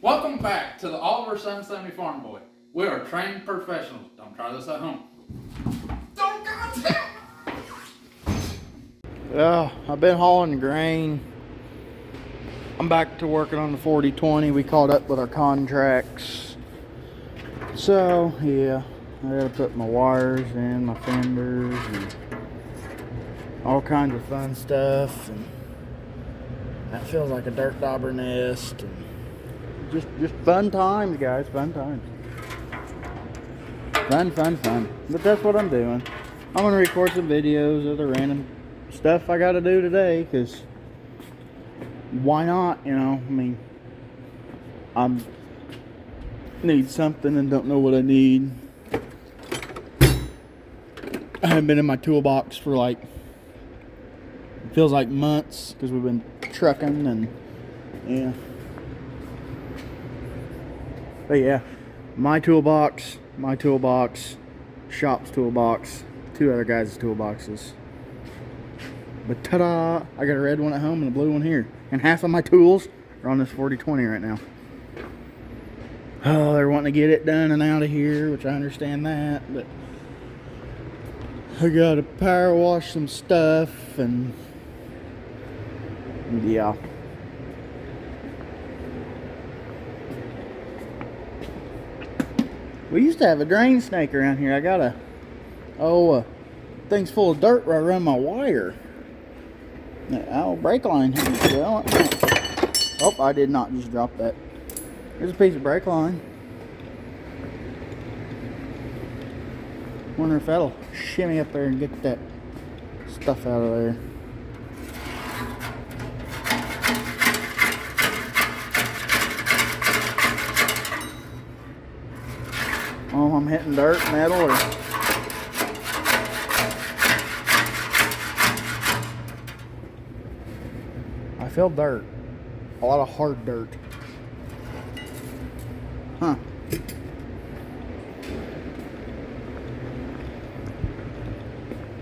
Welcome back to the Oliver 770 Farm Boy. We are trained professionals. Don't try this at home. Don't goddamn! Yeah, I've been hauling grain. I'm back to working on the 40/20. We caught up with our contracts. So, yeah, I gotta put my wires in, my fenders, and all kinds of fun stuff. And that feels like a dirt dauber nest. And just fun times, guys, fun times. Fun. But that's what I'm doing. I'm gonna record some videos of the random stuff I gotta do today, because why not, you know? I mean, I need something and don't know what I need. I haven't been in my toolbox for like, it feels like months, because we've been trucking and yeah. But yeah, my toolbox, shop's toolbox, two other guys' toolboxes. But ta-da! I got a red one at home and a blue one here. And half of my tools are on this 40/20 right now. Oh, they're wanting to get it done and out of here, which I understand that, but I gotta power wash some stuff and yeah. We used to have a drain snake around here. I got a thing's full of dirt where I run my wire. Oh, brake line here. Oh, I did not just drop that. Here's a piece of brake line. Wonder if that'll shimmy up there and get that stuff out of there. Oh, I'm hitting dirt, metal, or I feel dirt. A lot of hard dirt. Huh.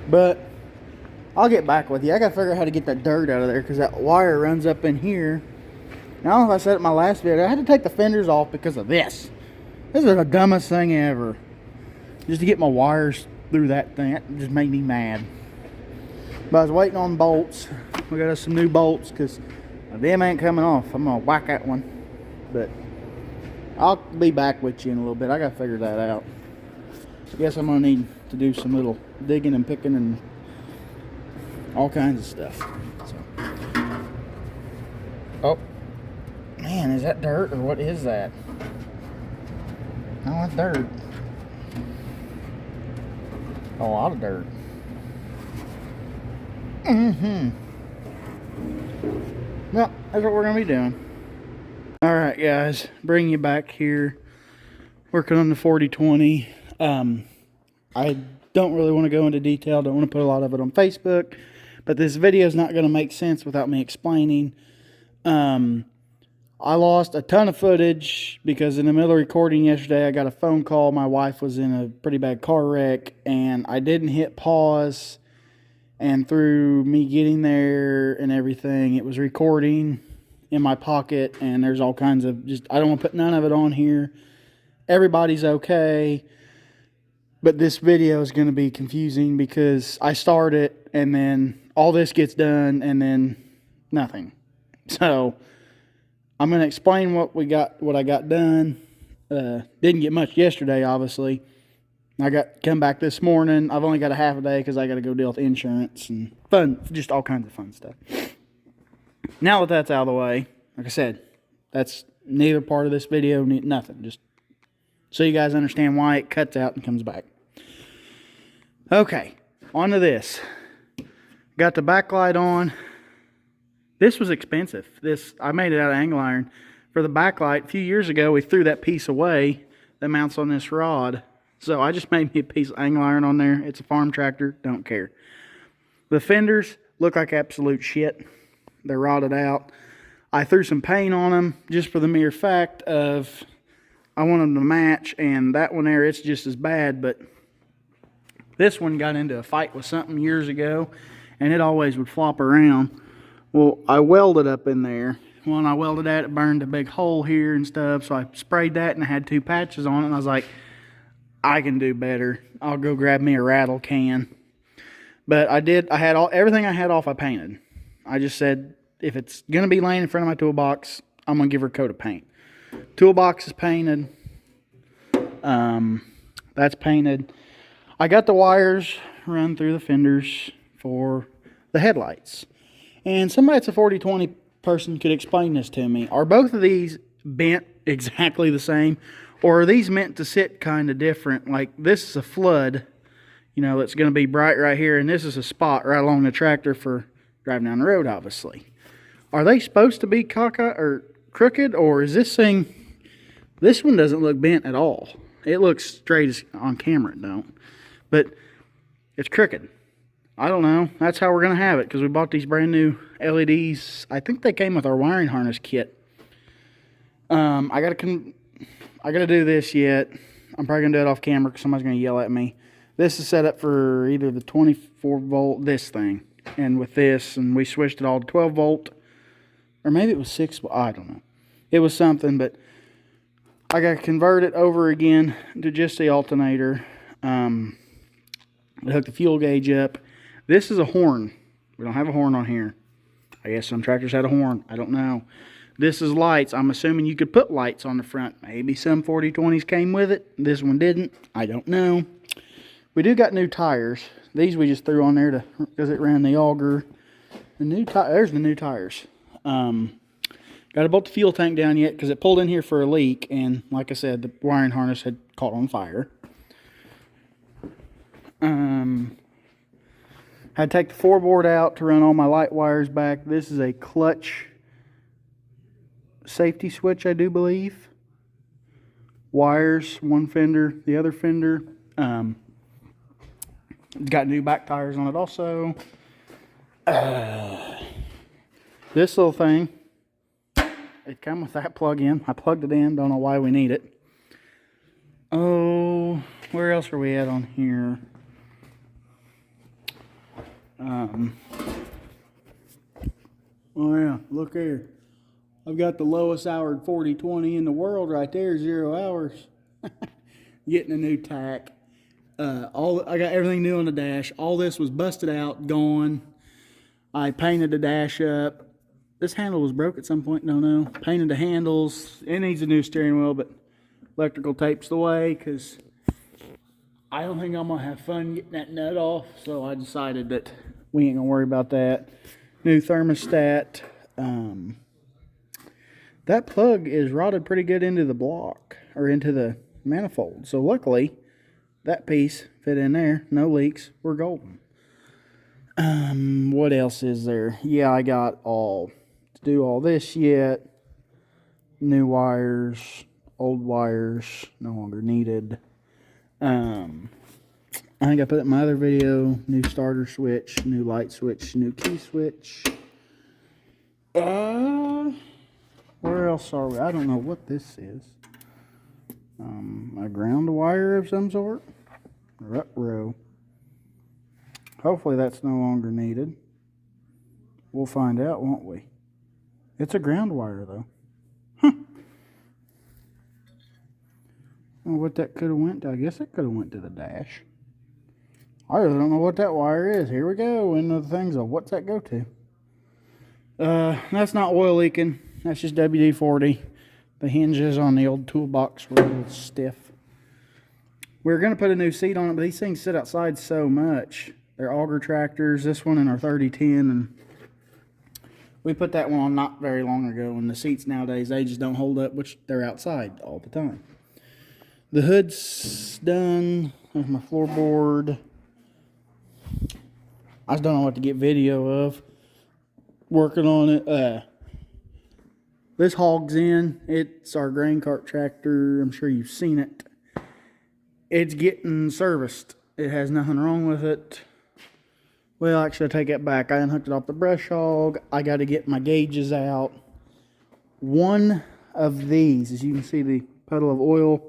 But I'll get back with you. I gotta figure out how to get that dirt out of there, because that wire runs up in here. Now, I don't know if I said it in my last video, I had to take the fenders off because of this. This is the dumbest thing ever. Just to get my wires through that thing. That just made me mad. But I was waiting on bolts. We got us some new bolts because them ain't coming off. I'm going to whack that one. But I'll be back with you in a little bit. I got to figure that out. I guess I'm going to need to do some little digging and picking and all kinds of stuff. So. Oh. Man, is that dirt or what is that? Oh, it's dirt. A lot of dirt. Well, that's what we're going to be doing. Alright, guys. Bring you back here. Working on the 40/20. I don't really want to go into detail. Don't want to put a lot of it on Facebook. But this video is not going to make sense without me explaining. I lost a ton of footage because in the middle of recording yesterday, I got a phone call. My wife was in a pretty bad car wreck, and I didn't hit pause. And through me getting there and everything, it was recording in my pocket, and there's all kinds of I don't want to put none of it on here. Everybody's okay, but this video is going to be confusing because I start it, and then all this gets done, and then nothing. So I'm going to explain what I got done. Didn't get much yesterday, obviously. I come back this morning. I've only got a half a day because I got to go deal with insurance and fun, just all kinds of fun stuff. Now that that's out of the way, like I said, that's neither part of this video, nothing. Just so you guys understand why it cuts out and comes back. Okay, on to this. Got the backlight on. This was expensive. I made it out of angle iron. For the backlight, a few years ago, we threw that piece away that mounts on this rod. So I just made me a piece of angle iron on there. It's a farm tractor. Don't care. The fenders look like absolute shit. They're rotted out. I threw some paint on them just for the mere fact of I want them to match. And that one there, it's just as bad. But this one got into a fight with something years ago. And it always would flop around. Well, I welded up in there when I welded at it, burned a big hole here and stuff. So I sprayed that and I had 2 patches on it. And I was like, I can do better. I'll go grab me a rattle can. But I did. I had everything I had off. I painted. I just said, if it's gonna be laying in front of my toolbox, I'm gonna give her a coat of paint. Toolbox is painted. That's painted. I got the wires run through the fenders for the headlights. And somebody that's a 40/20 person could explain this to me. Are both of these bent exactly the same? Or are these meant to sit kind of different? Like this is a flood, you know, it's going to be bright right here. And this is a spot right along the tractor for driving down the road, obviously. Are they supposed to be cockeyed or crooked? Or is this thing, this one doesn't look bent at all. It looks straight as on camera, it don't. But it's crooked. I don't know. That's how we're going to have it because we bought these brand new LEDs. I think they came with our wiring harness kit. I got to do this yet. I'm probably going to do it off camera because somebody's going to yell at me. This is set up for either the 24 volt, this thing, and with this, and we switched it all to 12 volt, or maybe it was 6 volt. I don't know. It was something, but I got to convert it over again to just the alternator. Hook the fuel gauge up. This is a horn. We don't have a horn on here. I guess some tractors had a horn. I don't know. This is lights. I'm assuming you could put lights on the front. Maybe some 40/20s came with it. This one didn't. I don't know. We do got new tires. These we just threw on there because it ran the auger. There's the new tires. Got to bolt the fuel tank down yet because it pulled in here for a leak. And like I said, the wiring harness had caught on fire. Had to take the 4-board out to run all my light wires back. This is a clutch safety switch, I do believe. Wires, one fender, the other fender. Got new back tires on it also. This little thing, it came with that plug-in. I plugged it in. Don't know why we need it. Oh, where else are we at on here? Oh yeah, look here. I've got the lowest houred 40/20 in the world right there, 0 hours. Getting a new tack. I got everything new on the dash. All this was busted out, gone. I painted the dash up. This handle was broke at some point, don't know. Painted the handles. It needs a new steering wheel, but electrical tape's the way because I don't think I'm going to have fun getting that nut off. So I decided that we ain't going to worry about that. New thermostat. That plug is rotted pretty good into the block, or into the manifold. So luckily, that piece fit in there. No leaks. We're golden. What else is there? Yeah, I got to do all this yet. New wires, old wires, no longer needed. I think I put it in my other video. New starter switch, new light switch, new key switch. Where else are we? I don't know what this is. A ground wire of some sort. Ruh-roh. Hopefully that's no longer needed. We'll find out, won't we? It's a ground wire though. Huh. Well, what that could have went to? I guess it could have went to the dash. I really don't know what that wire is. Here we go. Into the things of what's that go to? That's not oil leaking. That's just WD-40. The hinges on the old toolbox were a little stiff. We're going to put a new seat on it, but these things sit outside so much. They're auger tractors. This one in our 3010, and we put that one on not very long ago. And the seats nowadays, they just don't hold up, which they're outside all the time. The hood's done. There's my floorboard. I just don't know what to get video of. Working on it. This hog's in. It's our grain cart tractor. I'm sure you've seen it. It's getting serviced. It has nothing wrong with it. Well, actually, I take it back. I unhooked it off the brush hog. I got to get my gauges out. One of these, as you can see, the puddle of oil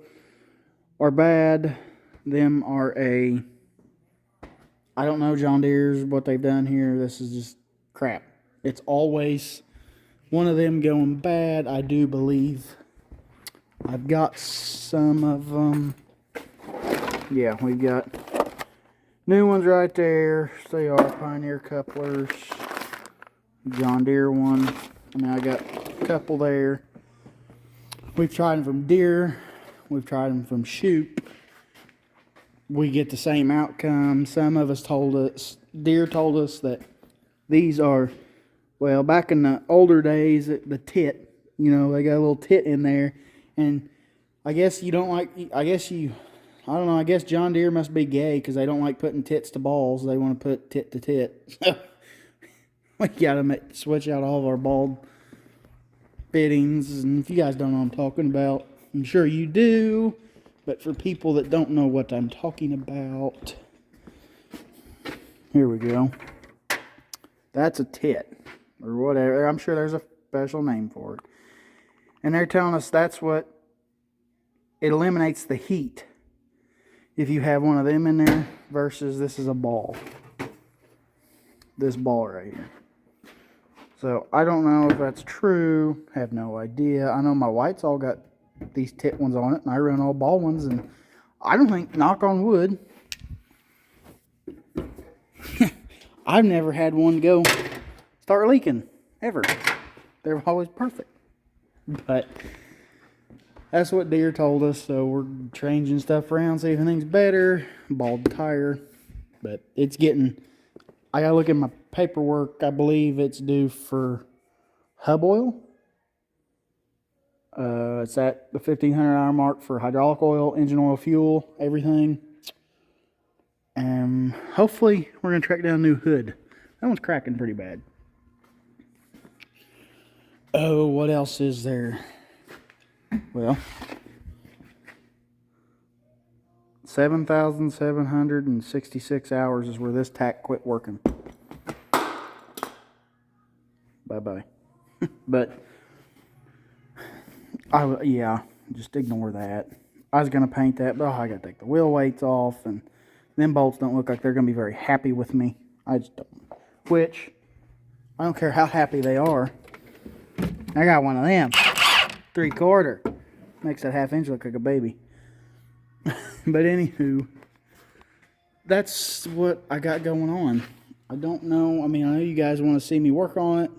are bad. Them are I don't know, John Deere's, what they've done here. This is just crap. It's always one of them going bad, I do believe. I've got some of them. Yeah, we've got new ones right there. They are Pioneer couplers. John Deere one. I mean, I got a couple there. We've tried them from Deere. We've tried them from Shoop. We get the same outcome. Some of us told us, Deere told us that these are, well, back in the older days, the tit, you know, they got a little tit in there. And I guess you don't like, I don't know, I guess John Deere must be gay because they don't like putting tits to balls. They want to put tit to tit. So we got to switch out all of our bald fittings. And if you guys don't know what I'm talking about, I'm sure you do. But for people that don't know what I'm talking about, here we go. That's a tit or whatever. I'm sure there's a special name for it. And they're telling us that's what it eliminates the heat if you have one of them in there versus this is a ball. This ball right here. So I don't know if that's true. Have no idea. I know my white's all got these tit ones on it, and I run all ball ones, and I don't think, knock on wood, I've never had one go start leaking ever. They're always perfect. But that's what Deere told us, so we're changing stuff around, see if anything's better. Bald tire, but it's getting, I gotta look at my paperwork. I believe it's due for hub oil. It's at the $1,500 mark for hydraulic oil, engine oil, fuel, everything. And hopefully we're going to track down a new hood. That one's cracking pretty bad. Oh, what else is there? Well, 7,766 hours is where this tack quit working. Bye-bye. But yeah, just ignore that. I was going to paint that, but I got to take the wheel weights off, and them bolts don't look like they're going to be very happy with me. I just don't. Which, I don't care how happy they are. I got one of them. 3/4. Makes that 1/2 inch look like a baby. But anywho, that's what I got going on. I don't know. I mean, I know you guys want to see me work on it.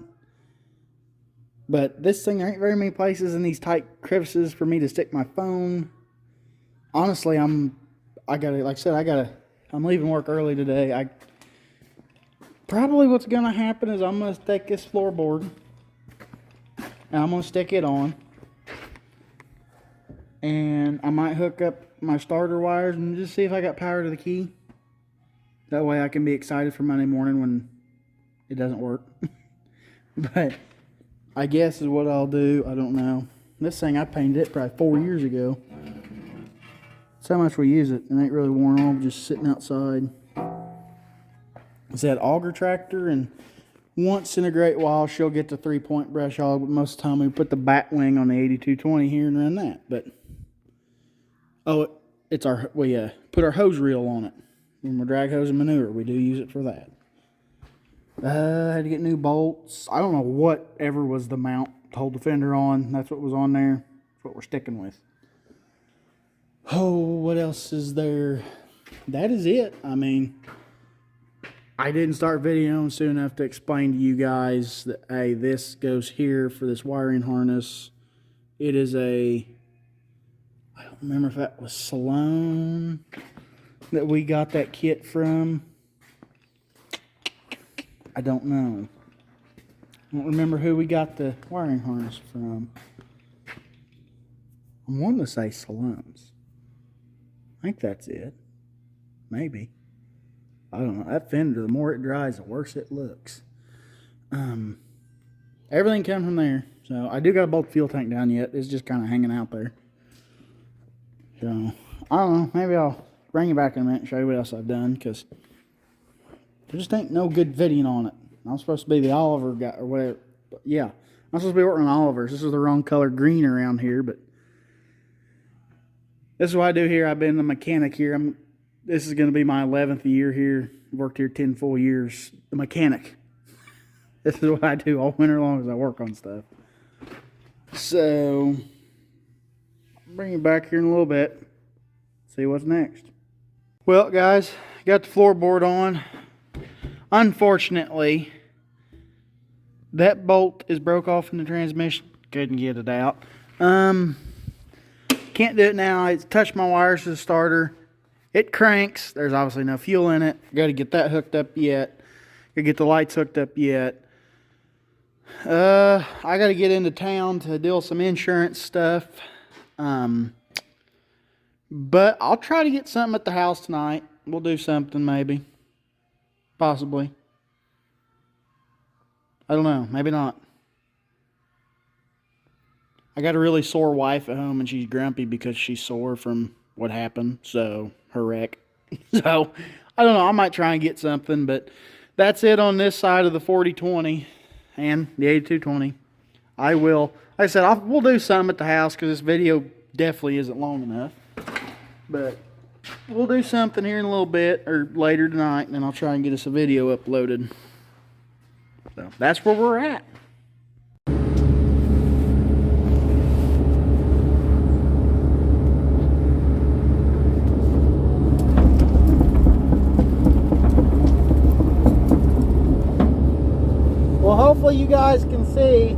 But this thing, there ain't very many places in these tight crevices for me to stick my phone. Honestly, I'm leaving work early today. Probably what's going to happen is I'm going to take this floorboard and I'm going to stick it on. And I might hook up my starter wires and just see if I got power to the key. That way I can be excited for Monday morning when it doesn't work. But I guess is what I'll do. I don't know. This thing, I painted it probably 4 years ago. That's how much we use it. It ain't really worn off, just sitting outside. It's that auger tractor, and once in a great while she'll get the 3-point brush hog, but most of the time we put the bat wing on the 8220 here and run that. But we put our hose reel on it when we're drag hosing manure. We do use it for that. I had to get new bolts. I don't know whatever was the mount to hold the fender on. That's what was on there. That's what we're sticking with. Oh, what else is there? That is it. I mean, I didn't start videoing soon enough to explain to you guys that, hey, this goes here for this wiring harness. It is I don't remember if that was Salone that we got that kit from. I don't know. I don't remember who we got the wiring harness from. I'm wanting to say Salone's. I think that's it. Maybe. I don't know. That fender, the more it dries, the worse it looks. Everything comes from there. So I do got a bolt fuel tank down yet. It's just kind of hanging out there. So I don't know. Maybe I'll bring you back in a minute and show you what else I've done, because there just ain't no good fitting on it. I'm supposed to be the Oliver guy or whatever. But yeah, I'm supposed to be working on Olivers. This is the wrong color green around here, but this is what I do here. I've been a mechanic here. This is going to be my 11th year here. I've worked here 10 full years. The mechanic. This is what I do all winter long as I work on stuff. So, I'll bring you back here in a little bit. See what's next. Well, guys, got the floorboard on. Unfortunately, that bolt is broke off in the transmission. Couldn't get it out. Can't do it now. It's touched my wires to the starter. It cranks. There's obviously no fuel in it. Got to get that hooked up yet. Got to get the lights hooked up yet. I got to get into town to deal with some insurance stuff. But I'll try to get something at the house tonight. We'll do something maybe. Possibly. I don't know. Maybe not. I got a really sore wife at home and she's grumpy because she's sore from what happened. So, her wreck. So, I don't know. I might try and get something. But that's it on this side of the 4020 and the 8220. I will, like I said, we'll do something at the house because this video definitely isn't long enough. But we'll do something here in a little bit or later tonight, and then I'll try and get us a video uploaded. So that's where we're at. Well, hopefully you guys can see.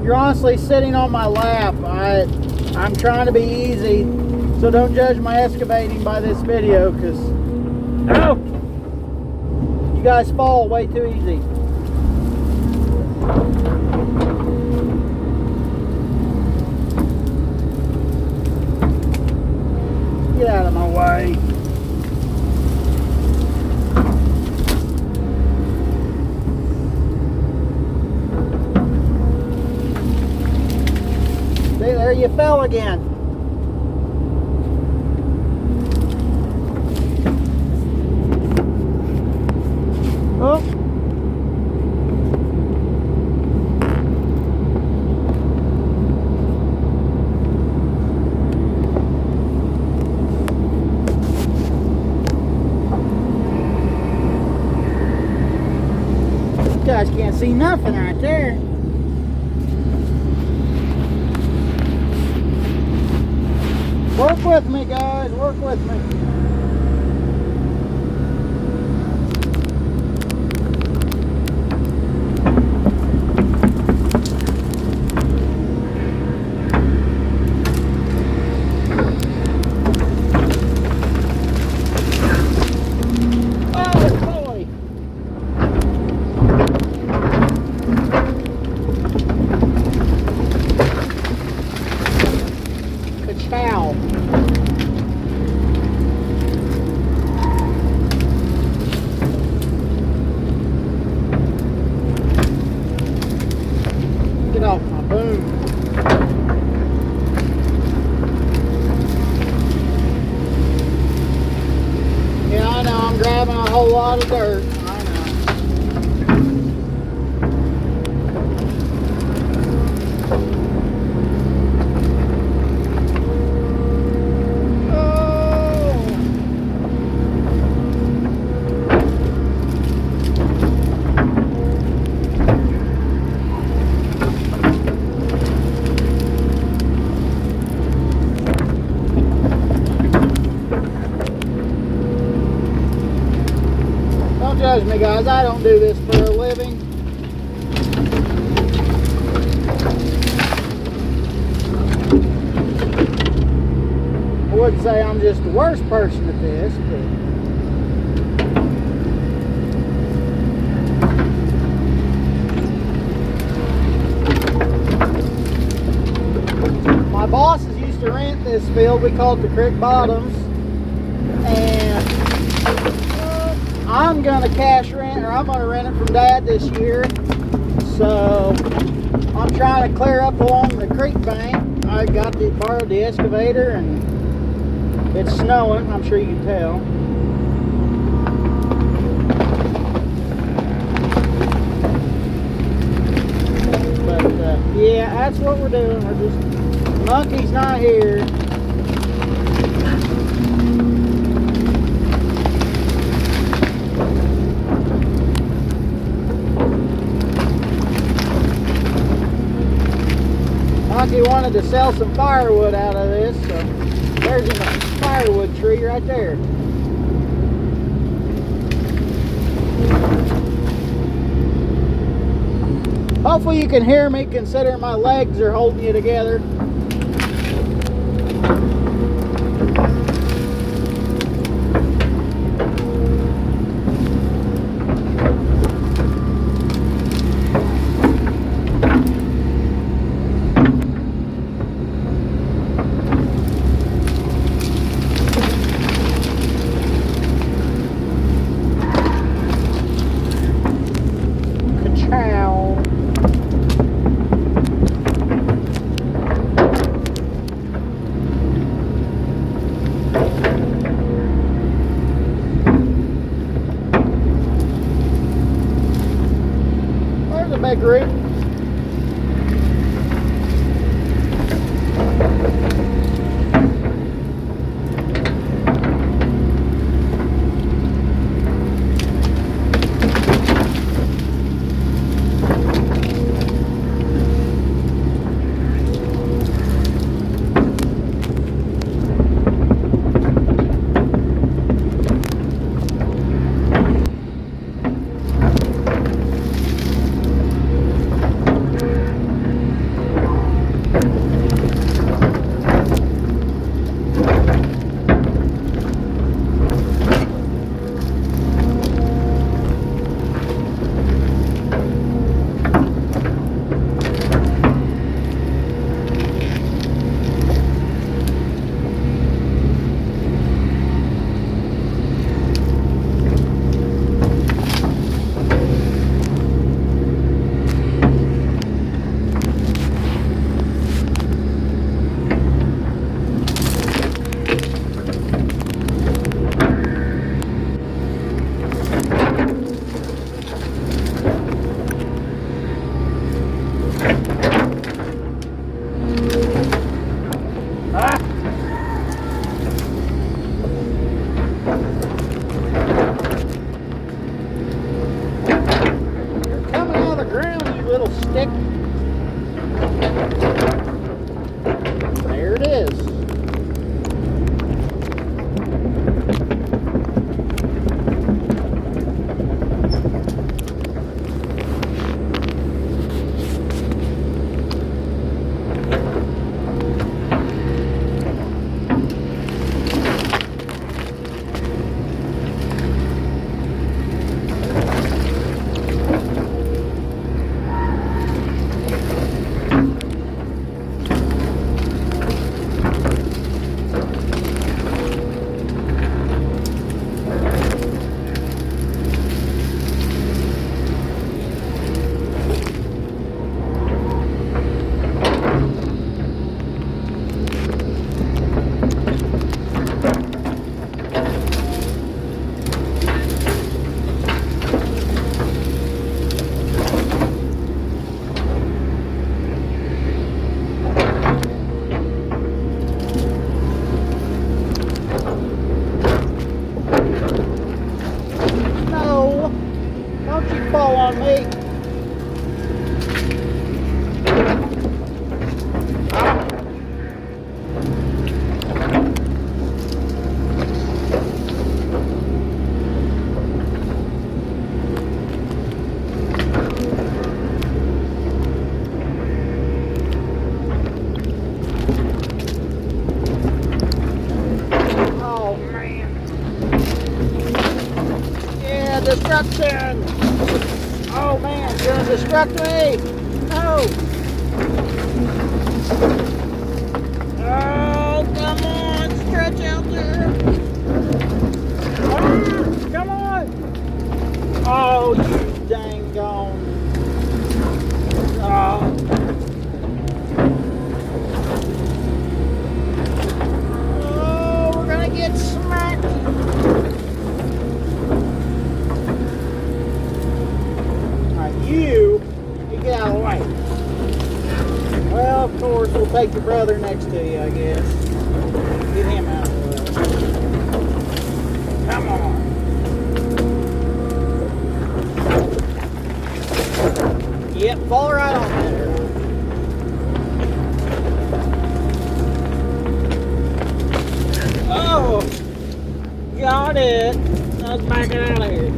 You're honestly sitting on my lap. I'm trying to be easy, so don't judge my excavating by this video, because you guys fall way too easy. Get out of my way. There you fell again. Oh. You guys can't see nothing right there. Work with me, guys. Work with me. Oh, boy. Good foul. Get off my boom. Yeah, I know, I'm grabbing a whole lot of dirt. I know. Don't judge me, guys. I don't do this for a living. wouldn't say I'm just the worst person at this, but my bosses used to rent this field. We call it the Creek Bottoms, and I'm gonna cash rent, or I'm gonna rent it from Dad this year. So I'm trying to clear up along the creek bank. I borrowed the excavator, and it's snowing. I'm sure you can tell. But yeah, that's what we're doing. We're just, Monkey's not here. Monkey wanted to sell some firewood out of this, so there's a firewood tree right there. Hopefully you can hear me, considering my legs are holding you together. There's a big root. it struck me. No. Oh, come on. Stretch out there. Ah, come on. Oh, you dang gone. Oh. Oh, we're going to get smacked. You get out of the way. Well, of course, we'll take your brother next to you, I guess. Get him out of the way. Come on. Yep, fall right on there. Oh, got it. Let's back it out of here.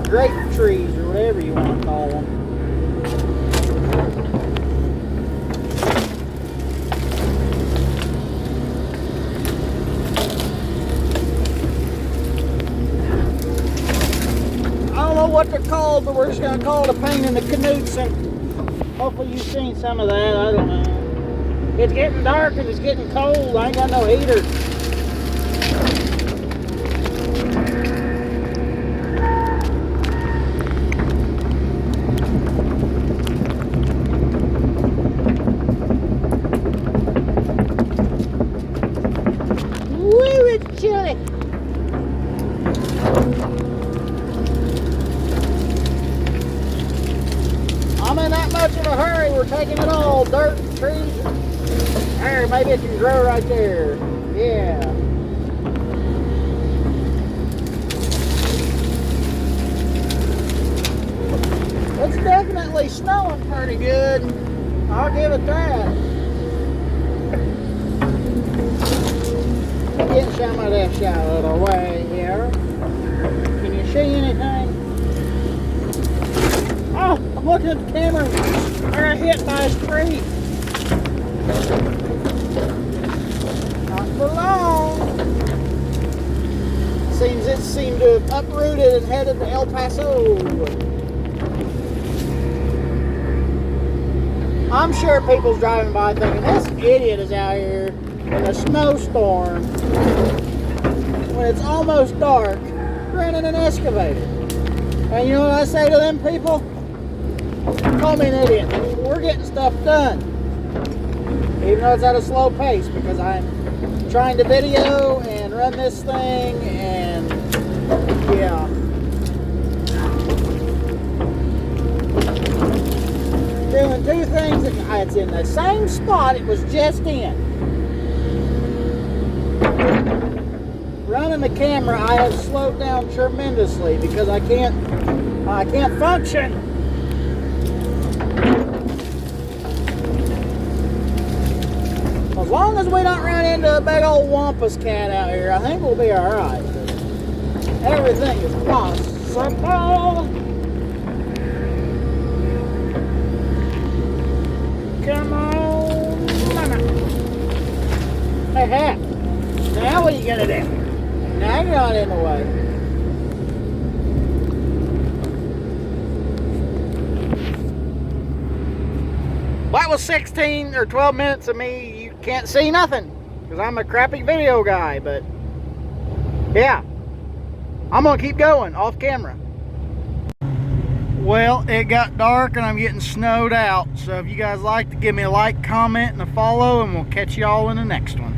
Grape trees or whatever you want to call them. I don't know what they're called, but we're just going to call it a pain in the canoes, and hopefully you've seen some of that. I don't know. It's getting dark and it's getting cold. I ain't got no heater. I'm in that much of a hurry, we're taking it all. Dirt, trees. There, maybe it can grow right there. Yeah. It's definitely snowing pretty good. I'll give it that. Get some of this out of the way here. Can you see anything? Oh, I'm looking at the camera. I got hit by a tree. Not for long. It seemed to have uprooted and headed to El Paso. I'm sure people's driving by thinking, this idiot is out here in a snowstorm when it's almost dark running an excavator. And you know what I say to them people? Call me an idiot. We're getting stuff done. Even though it's at a slow pace, because I'm trying to video and run this thing, and yeah. Doing two things. It's in the same spot it was just in. Running the camera, I have slowed down tremendously because I can't function. As long as we don't run into a big old wampus cat out here, I think we'll be alright. Everything is possible. Come on, mama. Hey, now what are you gonna do? Now you're not in the way. Well, that was 16 or 12 minutes of me. You can't see nothing because I'm a crappy video guy, but yeah, I'm gonna keep going off camera. Well, it got dark and I'm getting snowed out, so if you guys like to give me a like, comment, and a follow, and we'll catch y'all in the next one.